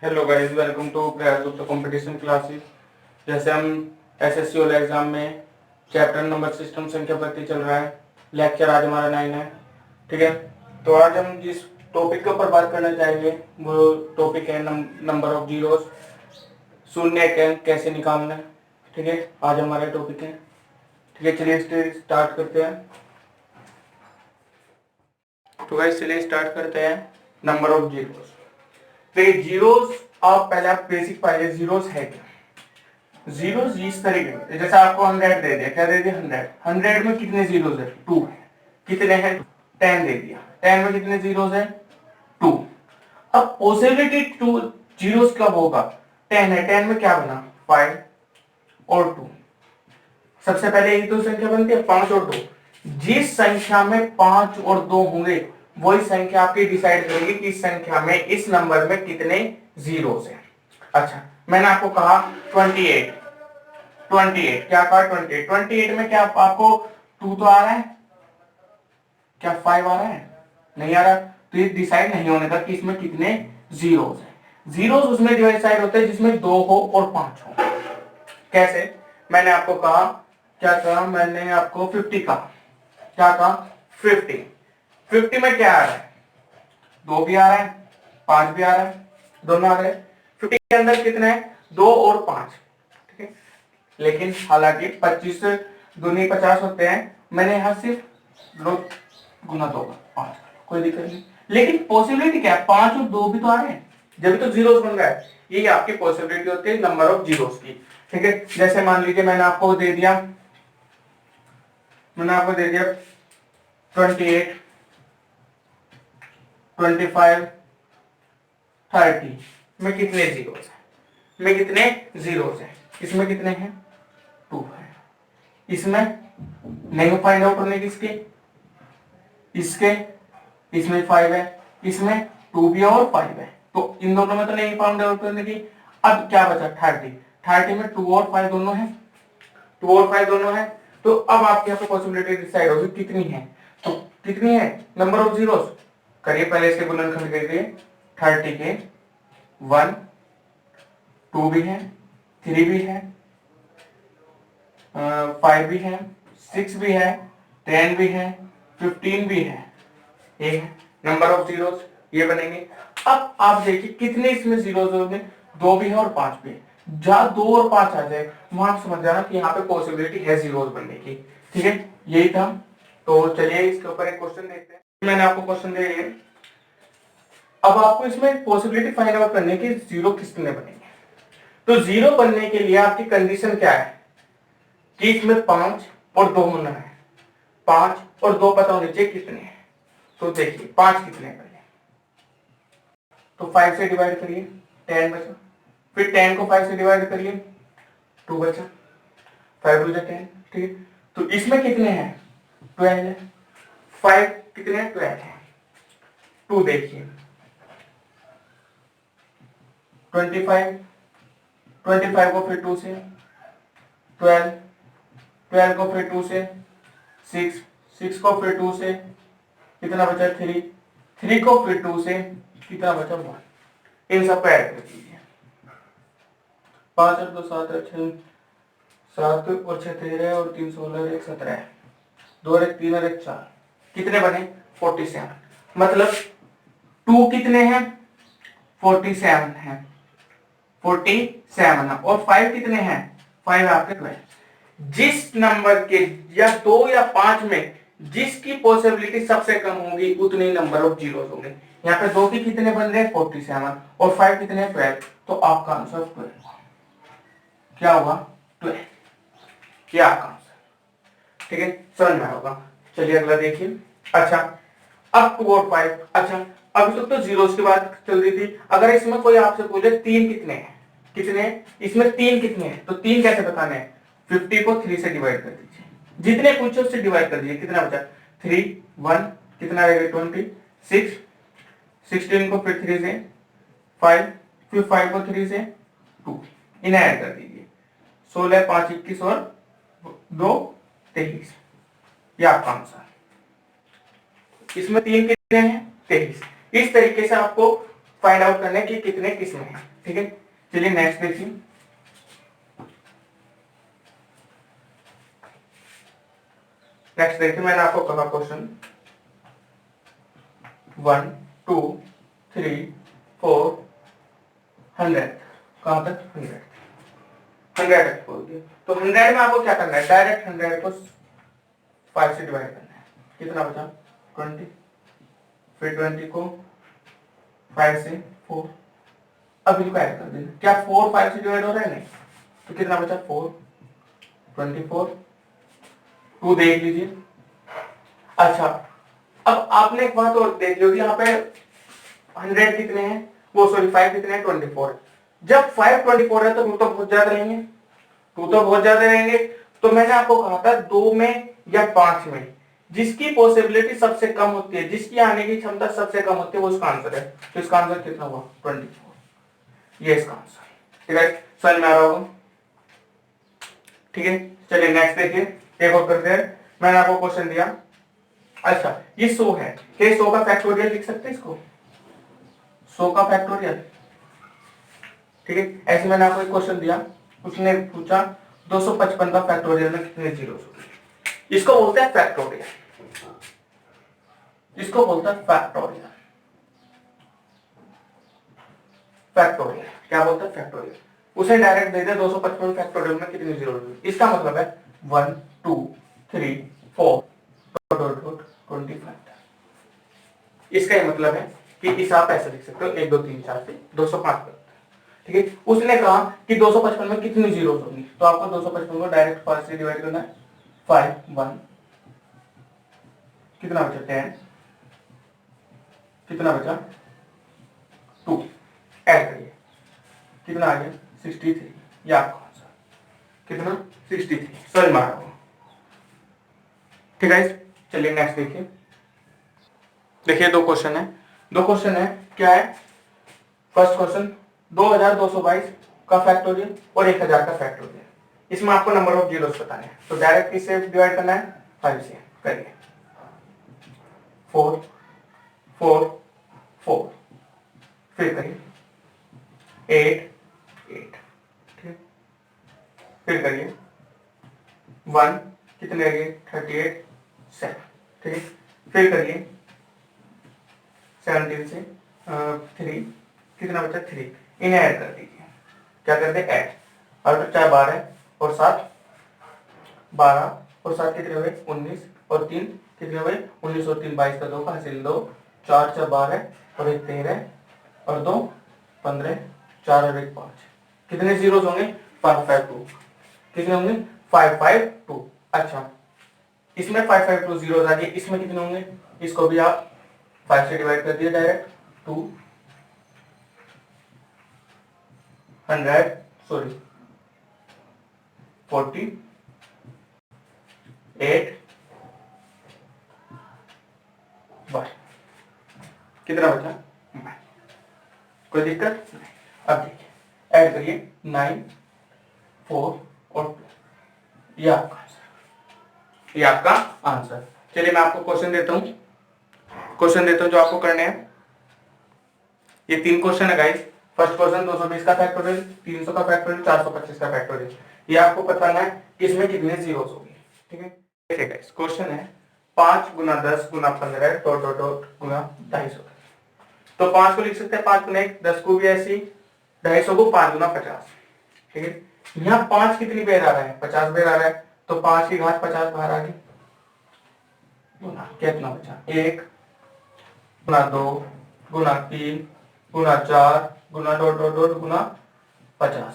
Hello guys, welcome to प्रयास Gupta competition classes. जैसे हम एसएससी वाले एग्जाम में चैप्टर नंबर सिस्टम संख्या पद्धति चल रहा है, लेक्चर आज हमारा 9 है। ठीक है, तो आज हम जिस टॉपिक के ऊपर बात करना चाहेंगे वो टॉपिक है नंबर ऑफ जीरोस, शून्य के अंक कैसे निकालना है। ठीक है, आज हमारा टॉपिक है। ठीक है, चलिए स्टार्ट करते हैं। तो गाइस चलिए स्टार्ट करते हैं नंबर ऑफ जीरोस। देखिए जीरोस, आप पहले आप बेसिक पाइए जीरोस है क्या। जीरोस इस तरीके के, जैसे आपको 100 दे दिया, क्या दे दिया 100 में कितने जीरोस है 2 है, कितने हैं 10 दे दिया, 10 में कितने जीरोस है 2। अब पॉसिबिलिटी 2 जीरोस कब होगा, 10 है, 10 में क्या बना 5 और 2। सबसे पहले एक दो संख्या बनती है 5 और 2। जिस संख्या में 5 और 2 होंगे वही संख्या आपकी डिसाइड करेगी कि इस संख्या में, इस नंबर में कितने जीरोस हैं। अच्छा, मैंने आपको कहा 28 क्या कहा 28 में क्या आपको 2 तो आ रहा है, क्या 5 आ रहा है, नहीं आ रहा, तो ये डिसाइड नहीं होने का कि इसमें कितने जीरोस हैं। जीरोस उसमें डिसाइड होते हैं जिसमें 2 हो और 5 हो। कैसे, मैंने आपको कहा, क्या कहा मैंने आपको 50 कहा, क्या कहा 50 में क्या आ रहा है 2 भी आ रहा है 5 भी आ रहा है, दोनों आ रहे हैं। 50 के अंदर कितने हैं 2 और 5। ठीक है, लेकिन हालांकि 25 दूनी 50 होते हैं, मैंने यहां सिर्फ गुना 2 5, कोई दिक्कत नहीं। लेकिन पॉसिबिलिटी क्या है 5 और 2 भी तो आ रहे हैं, जब तो जीरोस बन रहा है। ये आपकी पॉसिबिलिटी होती है नंबर ऑफ जीरोस की। ठीक है, जैसे मान लीजिए मैंने आपको दे दिया 28 25 30 में कितने जीरोस हैं, इसमें कितने हैं 2 है, इसमें नहीं फाइंड आउट होने की, इसके इसमें 5 है, इसमें 2 भी है और 5 है, तो इन दोनों में तो नहीं फाइंड आउट करने की। अब क्या बचा 30 में 2 और 5 दोनों है, 2 और 5 दोनों है, तो अब आपके यहाँ पे पॉसिबिलिटी डिसाइड होगी कितनी है, तो कितनी है नंबर ऑफ जीरोस। करिए पहले इसके गुणनखंड करिए, 30 के 1 2 भी है, 3 भी है, 5 भी है, 6 भी है, 10 भी है, 15 भी है, ये है नंबर ऑफ जीरोस, ये बनेंगे। अब आप देखिए कितने इसमें जीरोस होंगे, 2 भी है और 5 भी है। जहां 2 और 5 आ जाए वहां आप समझ जाना कि यहाँ पे पॉसिबिलिटी है जीरोस बनने की। ठीक है, यही था। तो चलिए इसके ऊपर एक क्वेश्चन देखते हैं। मैंने आपको क्वेश्चन दे दिया, अब आपको इसमें पॉसिबिलिटी फाइंड आउट करने की जीरो किसमें बनेंगे। तो जीरो बनने के लिए आपकी कंडीशन क्या है कि इसमें 5 और 2 होना है, 5 और 2 पता होने चाहिए कितने हैं। तो देखिए 5 कितने हैं पहले, तो 5 से डिवाइड करिए 10 बचा, फिर 10 को 5 से डिवाइड करिए 2 बचा, 5 2 10। ठीक है, तो इसमें कितने हैं 12 है, 5 कितने हैं 12 है, 2 देखिए 25 को फिर 2 से 12, 12 को फिर 2 से 6 को फिर 2 से कितना बचा 3 को फिर 2 से कितना बचा 1। इन सब को ऐड कर दीजिए, 5 और 2 7 और 6 7 और 6 13 और 3 16 और 1 17, 2 और 1 3 और 1 4, कितने बने 47। मतलब 2 कितने हैं 47 है, 47 और 5 कितने हैं 5 आपके 12। जिस नंबर के या 2 या 5 में जिसकी पॉसिबिलिटी सबसे कम होगी उतने ही नंबर ऑफ जीरोस होंगे। यहाँ पे 2 के कितने बन रहे हैं 47 और 5 कितने 12, तो आपका आंसर 12 क्या होगा 12, क्या आपका आंसर। ठीक है, समझ में होगा। चलिए अगला देखिए। अच्छा, अब 2 और 5, अच्छा अभी तक तो जीरोस की बात चल रही थी। अगर इसमें कोई आपसे पूछे 3 कितने हैं, इसमें 3 कितने हैं, तो 3 कैसे बताने हैं, 50 को 3 से डिवाइड कर दीजिए, जितने पूछे उससे डिवाइड कर दीजिए, कितना बचा 3 1 कितना रहेगा 26, 16 को फिर 3 से 5, फिर 5 को 3 से 2, इन्हें ऐड कर दीजिए, 16 5 21 और 2 23, ये आपका आंसर। इसमें 3 कितने हैं 23। इस तरीके से आपको फाइंड आउट करने की कितने किस्में हैं। ठीक है, चलिए नेक्स्ट देखिए। नेक्स्ट देखिए, मैंने आपको कहा क्वेश्चन 1 2 3 4 100, कहां तक 100 तक बोल दिया। तो 100 में आपको क्या करना है, डायरेक्ट 100 को 5 से डिवाइड करना है। कितना बचा 20, फिर 20 को 5 से 4, अब इनको ऐड कर देना। क्या 4 5 से डिवाइड हो रहा है, नहीं, तो कितना बचा 4 24, 2 देख लीजिए। अच्छा, अब आपने एक बात और देख लो, यहाँ पे 100 कितने हैं, वो सॉरी 5 कितने हैं, 24। जब 5 24 है तो 2 तो बहुत ज्यादा रहेंगे, 2 तो बहुत ज्यादा रहेंगे। तो मैंने आपको कहा था 2 में या 5 में जिसकी पॉसिबिलिटी सबसे कम होती है, जिसकी आने की क्षमता सबसे कम होती है, वो इसका आंसर है। तो इसका आंसर कितना हुआ 24, ये इसका आंसर। ठीक है, समझ में आ रहा होगा। ठीक है, चलिए नेक्स्ट देखिए, एक और करते हैं। मैंने आपको क्वेश्चन दिया, अच्छा ये 100 है, क्या 100 का फैक्टोरियल लिख सकते हैं इसको, 100 का फैक्टोरियल। ठीक है, ऐसे मैंने आपको एक क्वेश्चन दिया, उसने पूछा 255 का फैक्टोरियल में कितने जीरो होंगे। इसको बोलते हैं फैक्टोरियल, इसको बोलते हैं फैक्टोरियल। फैक्टोरियल क्या बोलते हैं, फैक्टोरियल। उसे डायरेक्ट दे दे 255 फैक्टोरियल में कितने जीरो होंगे। इसका मतलब है 1 2 3 4 25। इसका ये मतलब है कि इस आप ऐसे लिख सकते हो 1 2 3 4 से 205 तक। ठीक है, उसने कहा कि 255 में कितनी जीरो होंगी, तो आपको 255 को डायरेक्ट 5 से डिवाइड करना है। 5 1, कितना बचा 10, कितना बचा 2, ऐड करिए, कितना आ गया 63, ये आपका आंसर कितना 63। समझ में आ रहा हो। ठीक है, चलिए नेक्स्ट देखिए। देखिए दो क्वेश्चन है, दो क्वेश्चन है, क्या है, फर्स्ट क्वेश्चन 2222 का फैक्टोरियल और 1000 का फैक्टोरियल। इसमें आपको नंबर ऑफ जीरोस बताने हैं, तो डायरेक्ट इससे डिवाइड करना है 5 से, करिए 4 4 4, फिर करिए 8 8, ठीक, फिर करिए 1, कितने लगे 38 7, ठीक है, फिर करिए 17 से 3, कितना बचा 3, इन्हें ऐड कर दीजिए। क्या कर दे ऐड, और 4 12 और 7 12 और 7 कितने हुए 19 और 3 कितने हुए 19 और 3 22 का 2 का हासिल 2, 4 4 12 और 1 13 और 2 15, 4 और 1 5, कितने जीरोस होंगे 5 5 2, कितने होंगे 5 5 2। अच्छा, इसमें 5 5 2 जीरोस आ गए, इसमें कितने होंगे, इसको भी आप 5 से डिवाइड कर दिए डायरेक्ट 2 100 सॉरी 48 बाय, कितना बचा बाय, कोई दिक्कत नहीं। अब देखिए ऐड करिए 9 4 और 2, ये आपका आंसर, ये आपका आंसर। चलिए मैं आपको क्वेश्चन देता हूं, क्वेश्चन देता हूं जो आपको करने हैं। ये 3 क्वेश्चन है गाइस। फर्स्ट क्वेश्चन 220 का फैक्टोरियल, 300 का फैक्टोरियल, 425 का फैक्टोरियल। ये आपको बताना है कि इसमें कितने जीरोस होंगे। ठीक है, देखिए गाइस क्वेश्चन है 5 गुना 10 गुना 15 डॉट डॉट डॉट गुना 250। तो 5 को लिख सकते हैं 5 गुना 1, 10 को भी ऐसी, 250 को 5 गुना 50। ठीक है, यहाँ 5 कितनी बार आ रहा है 50 बार आ रहा है, तो 5 की घात 50 बाहर आ गई, कितना बचा 1 गुना 2 गुना 3 गुना 4 गुना डॉट डॉट डॉट गुना 50।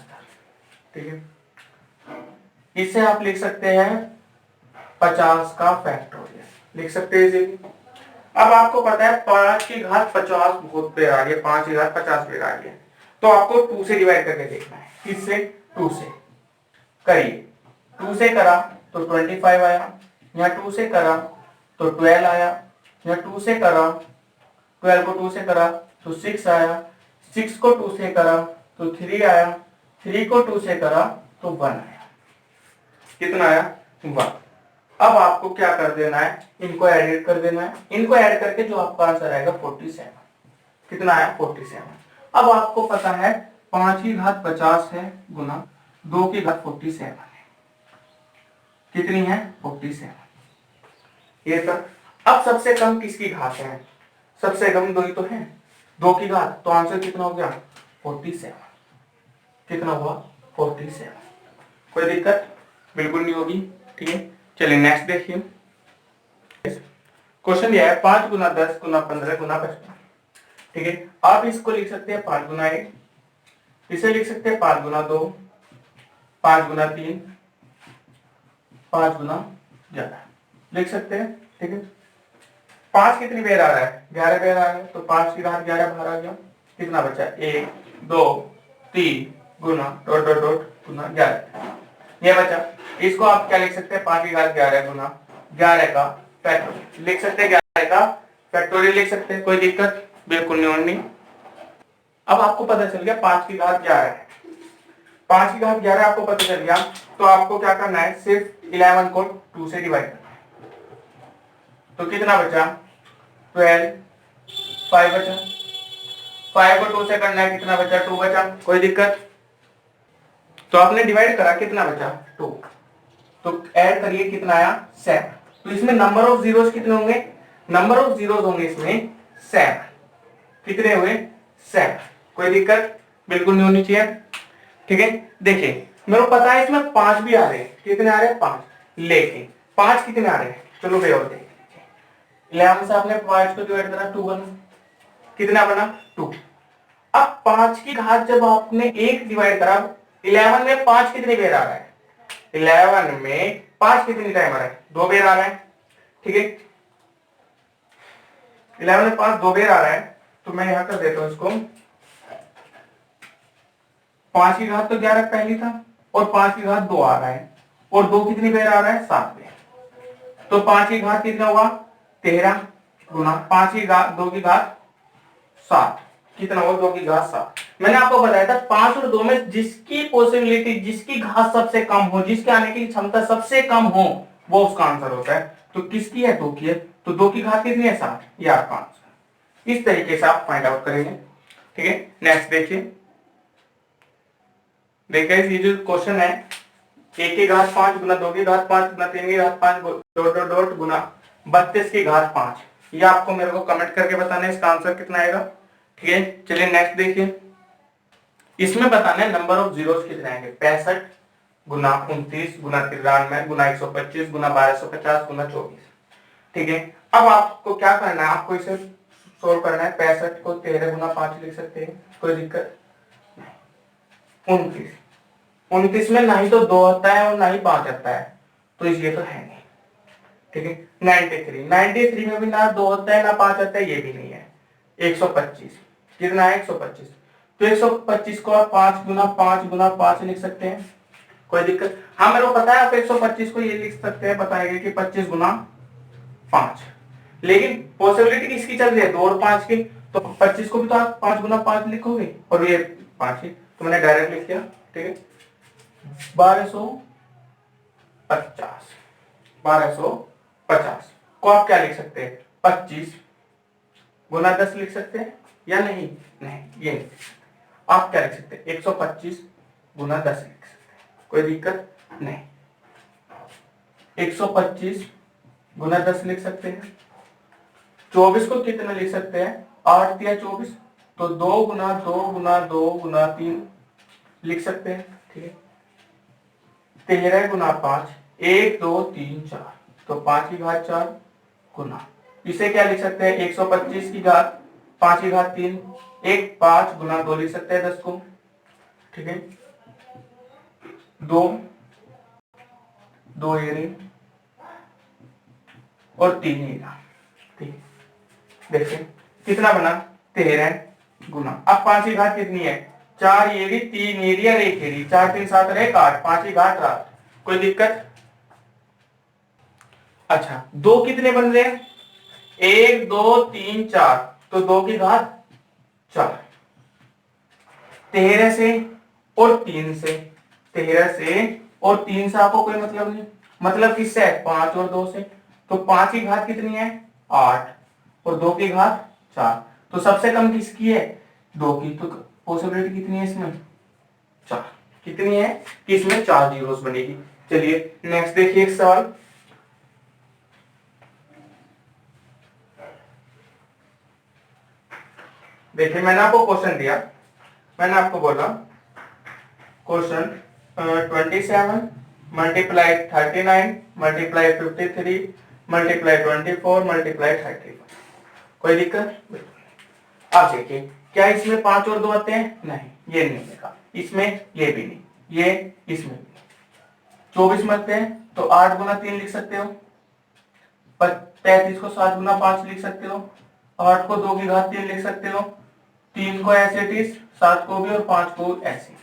ठीक है, इसे आप लिख सकते हैं 50 का फैक्टोरियल, लिख सकते हैं इसे। अब आपको पता है 5 की घात 50 बहुत बार आ रही है, 5 की घात 50 बार आ रही है, तो आपको 2 से डिवाइड करके देखना है। किससे 2 से करिए, 2 से करा तो 25 आया, यहाँ 2 से करा तो 12 आया, यहाँ 2 से करा 12 को 2 से करा तो 6 आया, 6 को 2 से करा तो 3 आया, 3 को 2 से करा तो 1 आया, कितना आया 1। अब आपको क्या कर देना है, इनको एडिट कर देना है, इनको ऐड करके जो आपका आंसर आएगा 47, कितना आया 47। अब आपको पता है 5 की घात 50 है गुना 2 की घात 47 है। कितनी है? 47। ये तक। अब सबसे कम किसकी घात है? सबसे कम 2 ही तो है, 2 की घात, तो आंसर कितना हो गया? 47। कितना हुआ? 47। कोई दिक्कत बिल्कुल नहीं होगी। ठीक है, चलिए नेक्स्ट देखिए। क्वेश्चन दिया है 5 गुना 10 गुना 15 गुना 55। ठीक है, आप इसको लिख सकते हैं 5 गुना 1, इसे लिख सकते हैं 5 गुना 2, 5 गुना 3, 5 गुना 11 लिख सकते हैं। ठीक है, 5 कितनी बार आ रहा है? 11 बार आ रहा है, तो 5 की घात 11 बाहर आ गया। कितना बचा? 1 2 3 गुना डॉट डॉट डॉट गुना 11, ये बचा। इसको आप क्या लिख सकते हैं? 5 की घात 11 गुना 11 का फैक्टोरियल लिख सकते हैं, 11 का फैक्टोरियल लिख सकते हैं। कोई दिक्कत बिल्कुल नहीं। अब आपको पता चल गया 5 की घात 11 है, 5 की घात 11 आपको पता चल गया, तो आपको क्या करना है? सिर्फ 11 को 2 से डिवाइड करना है। तो कितना बचा? 12, 5 बचा। 5 को 2 से करना है, कितना बचा? 2 बचा। कोई दिक्कत? तो आपने डिवाइड करा, कितना बचा? 2। तो ऐड करिए, कितना आया? 7। तो इसमें नंबर ऑफ जीरोस कितने होंगे? नंबर ऑफ जीरोस होंगे इसमें 7। कितने हुए? 7। कोई दिक्कत बिल्कुल नहीं होनी चाहिए। ठीक है, देखिए मेरे को पता है इसमें 5 भी आ रहे हैं। कितने आ रहे हैं? 5। लेकिन 5 कितने आ रहे हैं? चलो भाई और देखिए, 11 से आपने 5 को डिवाइड करा, 2 बना। कितना बना? 2। अब 5 की घात जब आपने 1 डिवाइड करा, 11 में 5 कितनी बार आ रहा है? 11 में 5 कितनी टाइम आ रहा है? 2 बार आ रहा है। ठीक है, 11 में 5 2 बार आ रहा है, तो मैं यहां कर देता हूं इसको। 5 की घात तो 11 पहली था, और 5 की घात 2 आ रहा है, और 2 कितनी बार आ रहा है? 7 बार। तो 5 की घात कितना होगा? 13 गुना 5 की घात 2 की घात 7। कितना होगा? 2 की घात 7। मैंने आपको बताया था 5 और 2 में जिसकी पॉसिबिलिटी, जिसकी घात सबसे कम हो, जिसके आने की क्षमता सबसे कम हो, वो उसका आंसर होता है। तो किसकी है? 2 की है, तो 2 की घात कितनी है? 7। ये आपका आंसर। इस तरीके से आप फाइंड आउट करेंगे। ठीक है, नेक्स्ट देखिए। देखिए ये जो क्वेश्चन है, 1 की घात 5 गुना 2 की घात 5 गुना 3 की घात 5 डॉट डॉट डॉट गुना 32 की घात 5। ये आपको मेरे को कमेंट करके बताना है इसका आंसर कितना आएगा। ठीक है, चलिए नेक्स्ट देखिए। इसमें बताना है नंबर ऑफ जीरोस कितने आएंगे? 65 गुना 29 गुना 93 गुना 125 गुना 1250 गुना 24। ठीक है, अब आपको क्या करना है? आपको इसे सोल्व करना है। 65 को 13 गुना 5 लिख सकते हैं, कोई दिक्कत नहीं। 29 में ना ही तो 2 आता है और ना ही 5 आता है, तो ये तो है नहीं। ठीक है, 93 में भी ना 2 होता है ना 5 आता है, ये भी नहीं है। 125 कितना है? 125। तो 125 को आप 5 गुना 5 गुना 5 लिख सकते हैं, कोई दिक्कत? हाँ मेरे को पता है आप 125 को ये लिख सकते हैं, बताएंगे कि 25 गुना 5, लेकिन पॉसिबिलिटी किसकी चल रही है? 2 और 5 की। तो 25 को भी तो आप 5 गुना 5 लिखोगे, और ये 5 ही, तो मैंने डायरेक्ट लिख दिया। ठीक है, 1250 1250 को आप क्या लिख सकते हैं? 25 गुना 10 लिख सकते हैं या नहीं? नहीं, ये नहीं। आप क्या लिख सकते हैं? 125 गुना 10 लिख सकते हैं, कोई दिक्कत नहीं। 125 गुना 10 लिख सकते हैं। 24 को कितना लिख सकते हैं? 8 या 24, तो 2 गुना 2 गुना 2 गुना 3 लिख सकते हैं। ठीक है, 13 गुना 5 1 2 3 4, तो 5 की घात 4 गुना, इसे क्या लिख सकते हैं? 125 की घात 5 की घात 3 1 5 गुना 2 लिख सकते हैं 10 को। ठीक है, 2 2 ये और 3 ये। ठीक है, देखिए कितना बना? 13 गुना, अब 5 की घात कितनी है? 4 एरी 3 एरी और 1 एरी, 4 3 7 और 1 8, 5 की घात 8, कोई दिक्कत? अच्छा, 2 कितने बन रहे हैं? 1 2 3 4, तो 2 की घात 4। 13 से और 3 से, 13 से और 3 से आपको कोई मतलब नहीं, मतलब किससे? 5 और 2 से। तो 5 की घात कितनी है? 8, और 2 की घात 4, तो सबसे कम किसकी है? 2 की। तो पॉसिबिलिटी कितनी है इसमें? 4। कितनी है कि इसमें 4 जीरोस बनेगी। चलिए नेक्स्ट देखिए एक सवाल। देखिए मैंने आपको क्वेश्चन दिया, मैंने आपको बोला question 27 multiply 39 multiply 53 multiply 24 multiply 31। कोई दिक्कत? अब देखिए क्या इसमें 5 और 2 आते हैं? नहीं, ये नहीं लिखा इसमें, ये भी नहीं, ये इसमें भी। 24 में आते हैं तो 8 गुना 3 लिख सकते हो, 33 को 7 गुना 5 लिख सकते हो, 8 को 2 की घात 3 लिख सकते हो, 3 को ऐसे 7 को भी और 5 को ऐसे।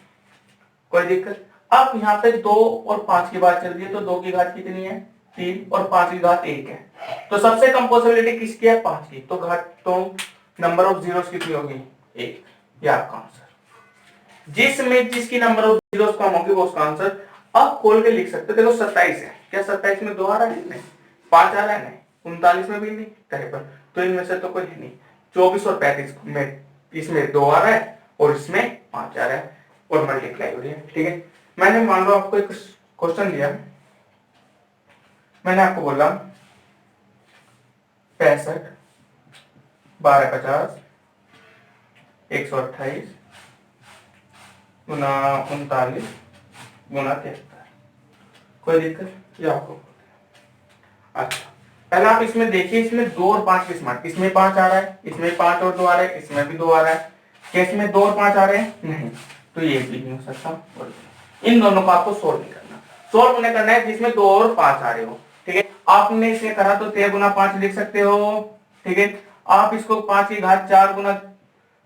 कोई दिक्कत? अब यहाँ पे 2 और 5 की बात चल रही है तो 2 की घात कितनी है? 3 और 5 की घात 1 है। तो सबसे कम पॉसिबिलिटी किसकी है? 5 की। तो घात तो नंबर ऑफ जीरोस कितनी होगी? 1। ये आपका आंसर। जिसमें जिसकी नंबर ऑफ जीरोस कम होगी वो उसका आंसर। अब खोल के लिख सकते हो। देखो 27 है, क्या 27 में 2 आ रहा है? नहीं। 5 आ रहा है? नहीं। 39 में भी नहीं, 53। तो इनमें से तो कोई है नहीं। 24 और 35 में इसमें 2 आ रहा है और इसमें 5 आ रहा है और मल्टीप्लाई हो रही है। ठीक है, मैंने मान लो आपको एक क्वेश्चन दिया, मैंने आपको बोला 65 1250 128 गुना 39 गुना 73। कोई दिक्कत? ये आपको अच्छा पहले आप इसमें देखिए, इसमें 2 और 5 की स्मार्ट, इसमें 5 आ रहा है, इसमें 5 और 2 आ रहा है, इसमें भी 2 आ रहा है। क्या इसमें 2 और 5 आ रहे हैं? नहीं। तो ये भी नहीं हो सकता। इन दोनों को आपको सोल्व नहीं करना, सोल्व उन्हें करना है जिसमें 2 और 5 आ रहे हो। ठीक है, आपने इसे करा तो 13 गुना 5 लिख सकते हो। ठीक है, आप इसको 5 की घात 4 गुना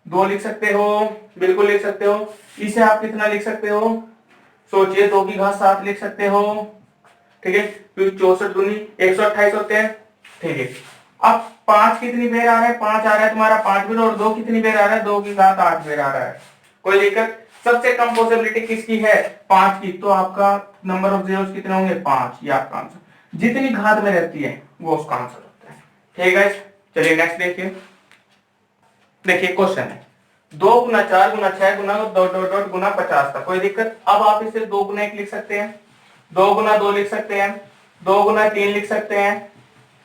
2 लिख सकते हो, बिल्कुल लिख सकते हो। इसे आप कितना लिख सकते हो? सोचिए, 2 की घात 7 लिख सकते हो। ठीक है, फिर 64 दूनी 128 होते हैं। ठीक है, अब 5 कितनी बेर आ रहा है? 5 आ रहा है तुम्हारा 5 बेर, और 2 कितनी बेर आ रहा है? 2 की घात 8 बेर आ रहा है। कोई दिक्कत? सबसे कम पॉसिबिलिटी किसकी है? 5 की। तो आपका नंबर ऑफ जीरोस कितने होंगे? 5। ये आपका आंसर। जितनी घात में रहती है वो उसका आंसर होता है। ठीक है, चलिए नेक्स्ट देखिए। देखिए क्वेश्चन है 2 गुना 4 गुना 6 गुना डॉट डॉट डॉट गुना 50 था। कोई दिक्कत? अब आप इसे 2 गुना 1 लिख सकते हैं, 2 गुना 2 लिख सकते हैं, 2 गुना 3 लिख सकते हैं,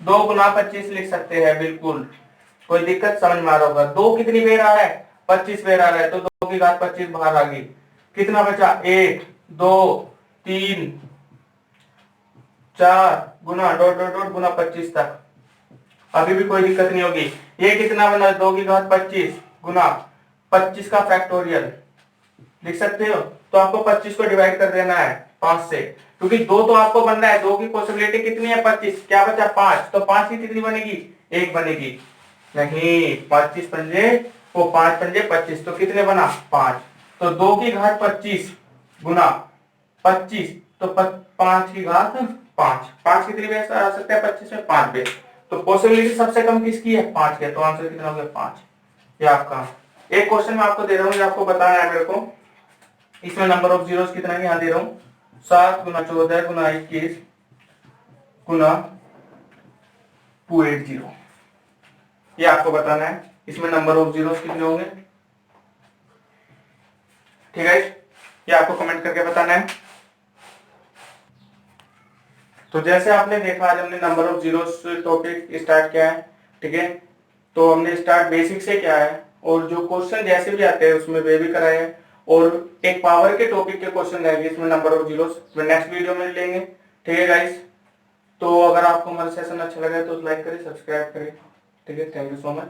2 गुना 25 लिख सकते हैं। बिल्कुल कोई दिक्कत? समझ में आ रहा होगा। 2 कितनी बेर आ रहा है? 25 बेर आ रहा है, तो 2 की घात 25 बाहर आ गई। कितना बचा? 1 2 3 4 गुना डॉट डॉट डॉट गुना 25 तक। अभी भी कोई दिक्कत नहीं होगी। ये कितना बना? 2 की घात 25 गुना 25 का फैक्टोरियल लिख सकते हो। तो आपको 25 को डिवाइड कर देना है 5 से, क्योंकि 2 तो आपको बनना है। 2 की पॉसिबिलिटी कितनी है? 25। क्या बचा? 5। तो 5 की कितनी बनेगी? 1 बनेगी। नहीं, 25 पंजे वो 5 पंजे 25, तो कितने बना? 5। तो 2 की घात 25 गुना 25, तो 5 की घात 5। 5 कितनी बेर आ सकता है? 25 में 5 बेर। तो पॉसिबिलिटी सबसे कम किसकी है? 5 की है। तो आंसर कितना हो गया? 5। ये आपका एक क्वेश्चन मैं आपको दे रहा हूँ, ये आपको बताना है मेरे को। इसमें नंबर ऑफ जीरोस कितना है यहाँ दे रहा हूँ, 7 गुना 14 गुना 21 गुना 280। ये आपको बताना है इसमें नंबर ऑफ जीरोस कितने होंगे। ठीक है, ये आपको कमेंट करके बताना है। तो जैसे आपने देखा, आज हमने number of zeros topic start किया है। ठीक है, तो हमने स्टार्ट बेसिक से किया है, और जो क्वेश्चन जैसे भी आते हैं उसमें वे भी कराए हैं, और एक पावर के टॉपिक के क्वेश्चन रहेंगे इसमें number of zeros next video में लेंगे। ठीक है गाइस, तो अगर आपको हमारा सेशन अच्छा लगा तो लाइक करें, सब्सक्राइब करें। ठीक है, थैंक यू सो मच।